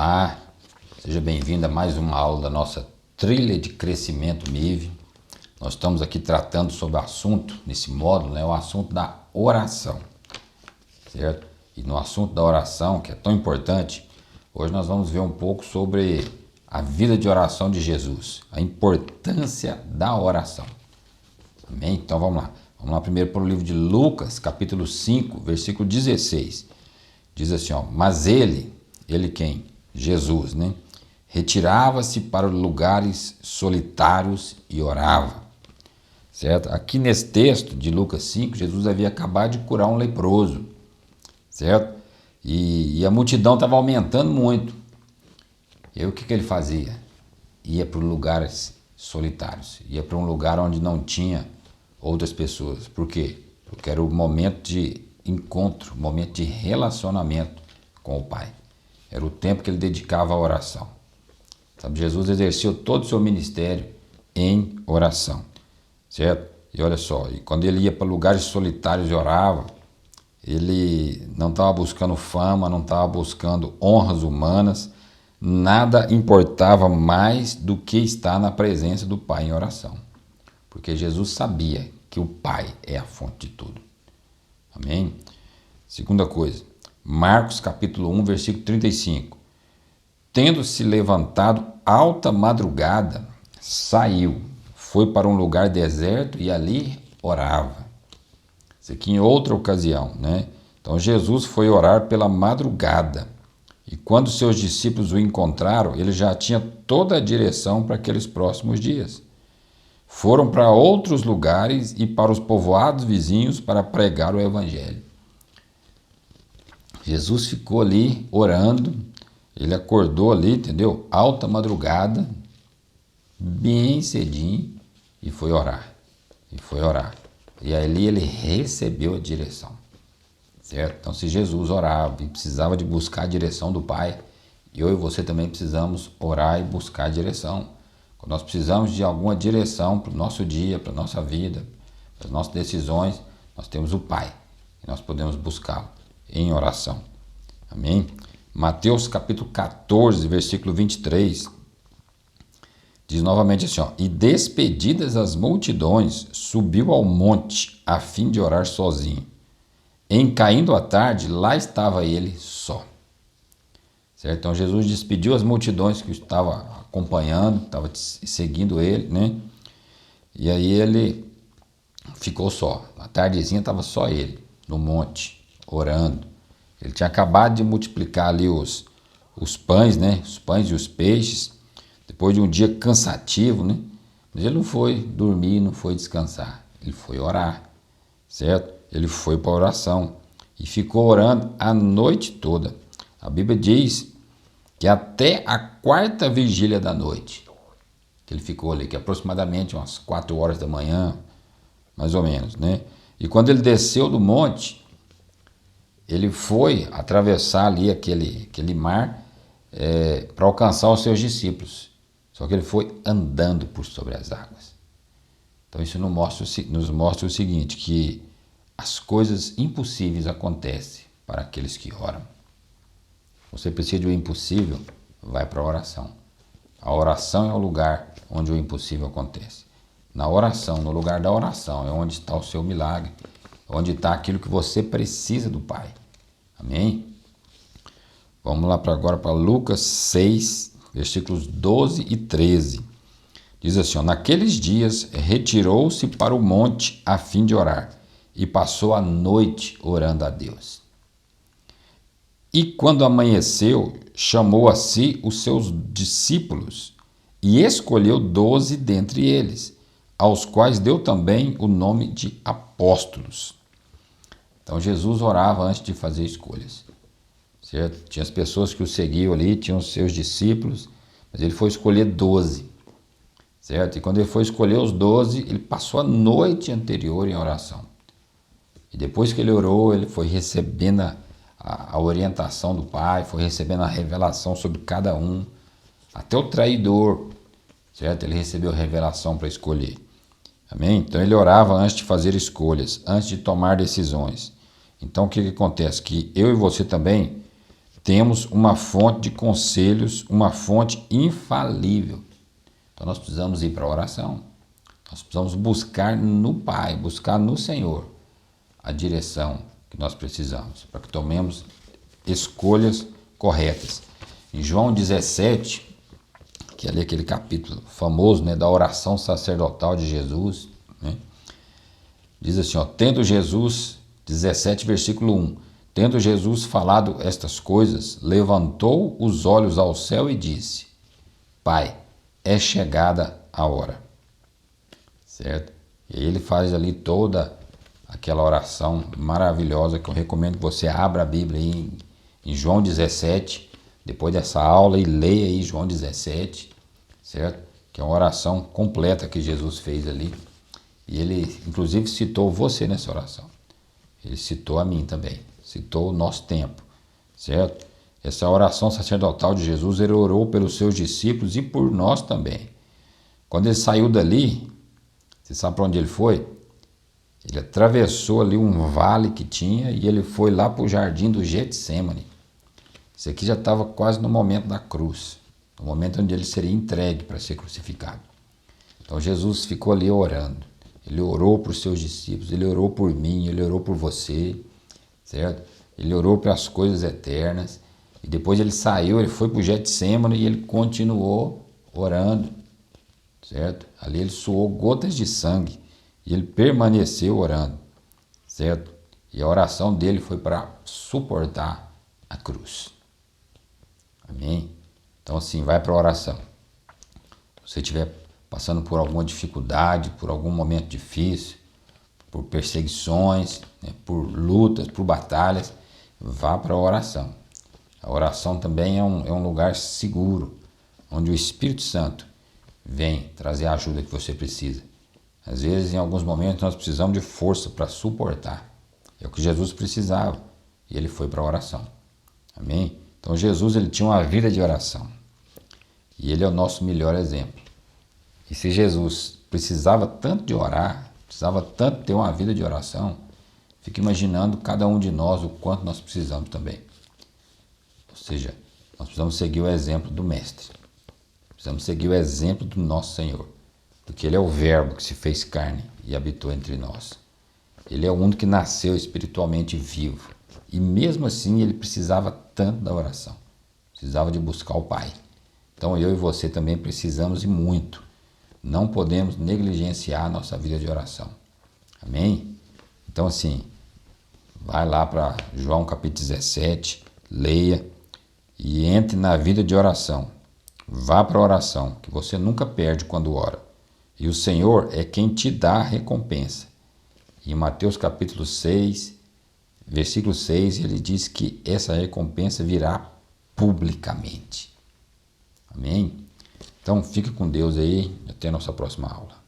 Olá, seja bem-vindo a mais uma aula da nossa trilha de crescimento MIV. Nós estamos aqui tratando sobre o assunto, nesse módulo, o assunto da oração, certo? E no assunto da oração, que é tão importante, hoje nós vamos ver um pouco sobre a vida de oração de Jesus, a importância da oração. Amém? Então vamos lá. Vamos lá primeiro para o livro de Lucas, capítulo 5, versículo 16. Diz assim, mas ele quem? Jesus, retirava-se para lugares solitários e orava, certo? Aqui nesse texto de Lucas 5, Jesus havia acabado de curar um leproso, certo? E a multidão estava aumentando muito. E aí o que ele fazia? Ia para lugares solitários, ia para um lugar onde não tinha outras pessoas. Por quê? Porque era o momento de encontro, o momento de relacionamento com o Pai. Era o tempo que ele dedicava à oração. Sabe, Jesus exerceu todo o seu ministério em oração, certo? E olha só, e quando ele ia para lugares solitários e orava, ele não estava buscando fama, não estava buscando honras humanas, nada importava mais do que estar na presença do Pai em oração. Porque Jesus sabia que o Pai é a fonte de tudo. Amém? Segunda coisa, Marcos capítulo 1, versículo 35. Tendo se levantado alta madrugada, saiu, foi para um lugar deserto e ali orava. Isso aqui em outra ocasião, Então Jesus foi orar pela madrugada. E quando seus discípulos o encontraram, ele já tinha toda a direção para aqueles próximos dias. Foram para outros lugares e para os povoados vizinhos para pregar o evangelho. Jesus ficou ali orando, ele acordou ali, entendeu? Alta madrugada, bem cedinho, e foi orar. E ali ele recebeu a direção, certo? Então se Jesus orava e precisava de buscar a direção do Pai, eu e você também precisamos orar e buscar a direção. Quando nós precisamos de alguma direção para o nosso dia, para a nossa vida, para as nossas decisões, nós temos o Pai e nós podemos buscá-lo em oração. Amém? Mateus capítulo 14, versículo 23, diz novamente assim, e despedidas as multidões, subiu ao monte a fim de orar sozinho. Em caindo a tarde, lá estava ele só. Certo? Então Jesus despediu as multidões que estavam acompanhando, estavam seguindo ele, E aí ele ficou só. À tardezinha estava só ele, no monte, orando. Ele tinha acabado de multiplicar ali os pães, Os pães e os peixes, depois de um dia cansativo, Mas ele não foi dormir, não foi descansar. Ele foi orar, certo? Ele foi para a oração e ficou orando a noite toda. A Bíblia diz que até a quarta vigília da noite, que ele ficou ali, que é aproximadamente umas 4 horas da manhã, mais ou menos, E quando ele desceu do monte, ele foi atravessar ali aquele mar para alcançar os seus discípulos. Só que ele foi andando por sobre as águas. Então isso nos mostra o seguinte, que as coisas impossíveis acontecem para aqueles que oram. Você precisa do impossível, vai para a oração. A oração é o lugar onde o impossível acontece. Na oração, no lugar da oração, é onde está o seu milagre, onde está aquilo que você precisa do Pai. Amém? Vamos lá agora para Lucas 6, versículos 12 e 13. Diz assim, naqueles dias retirou-se para o monte a fim de orar e passou a noite orando a Deus. E quando amanheceu, chamou a si os seus discípulos e escolheu 12 dentre eles, aos quais deu também o nome de apóstolos. Então Jesus orava antes de fazer escolhas, certo? Tinha as pessoas que o seguiam ali, tinham os seus discípulos, mas ele foi escolher 12, certo? E quando ele foi escolher os 12, ele passou a noite anterior em oração. E depois que ele orou, ele foi recebendo a orientação do Pai, foi recebendo a revelação sobre cada um, até o traidor, certo? Ele recebeu revelação para escolher. Amém? Então ele orava antes de fazer escolhas, antes de tomar decisões. Então o que acontece? Que eu e você também temos uma fonte de conselhos, uma fonte infalível. Então nós precisamos ir para a oração. Nós precisamos buscar no Pai, buscar no Senhor a direção que nós precisamos, para que tomemos escolhas corretas. Em João 17, que é ali aquele capítulo famoso, né, da oração sacerdotal de Jesus, né, diz assim, ó, tendo Jesus, 17, versículo 1, tendo Jesus falado estas coisas, levantou os olhos ao céu e disse, Pai, é chegada a hora. Certo? E aí ele faz ali toda aquela oração maravilhosa que eu recomendo que você abra a Bíblia aí em João 17, depois dessa aula, e leia aí João 17, certo? Que é uma oração completa que Jesus fez ali. E ele, inclusive, citou você nessa oração. Ele citou a mim também, citou o nosso tempo, certo? Essa oração sacerdotal de Jesus, ele orou pelos seus discípulos e por nós também. Quando ele saiu dali, você sabe para onde ele foi? Ele atravessou ali um vale que tinha e ele foi lá para o jardim do Getsêmani. Isso aqui já estava quase no momento da cruz, no momento onde ele seria entregue para ser crucificado. Então Jesus ficou ali orando. Ele orou para os seus discípulos, ele orou por mim, ele orou por você, certo? Ele orou para as coisas eternas. E depois ele saiu, ele foi para o Getsêmani e ele continuou orando, certo? Ali ele suou gotas de sangue e ele permaneceu orando, certo? E a oração dele foi para suportar a cruz. Amém? Então assim, vai para a oração. Se você estiver passando por alguma dificuldade, por algum momento difícil, por perseguições, né, por lutas, por batalhas, vá para a oração. A oração também é um lugar seguro, onde o Espírito Santo vem trazer a ajuda que você precisa. Às vezes, em alguns momentos, nós precisamos de força para suportar. É o que Jesus precisava, e ele foi para a oração. Amém? Então Jesus, ele tinha uma vida de oração, e ele é o nosso melhor exemplo. E se Jesus precisava tanto de orar, precisava tanto ter uma vida de oração, fica imaginando cada um de nós o quanto nós precisamos também. Ou seja, nós precisamos seguir o exemplo do Mestre. Precisamos seguir o exemplo do nosso Senhor. Porque Ele é o Verbo que se fez carne e habitou entre nós. Ele é o único que nasceu espiritualmente vivo. E mesmo assim ele precisava tanto da oração. Precisava de buscar o Pai. Então eu e você também precisamos e muito. Não podemos negligenciar a nossa vida de oração. Amém? Então assim, vai lá para João capítulo 17, leia e entre na vida de oração. Vá para a oração, que você nunca perde quando ora. E o Senhor é quem te dá a recompensa. Em Mateus capítulo 6, versículo 6, ele diz que essa recompensa virá publicamente. Amém? Então fique com Deus aí, até a nossa próxima aula.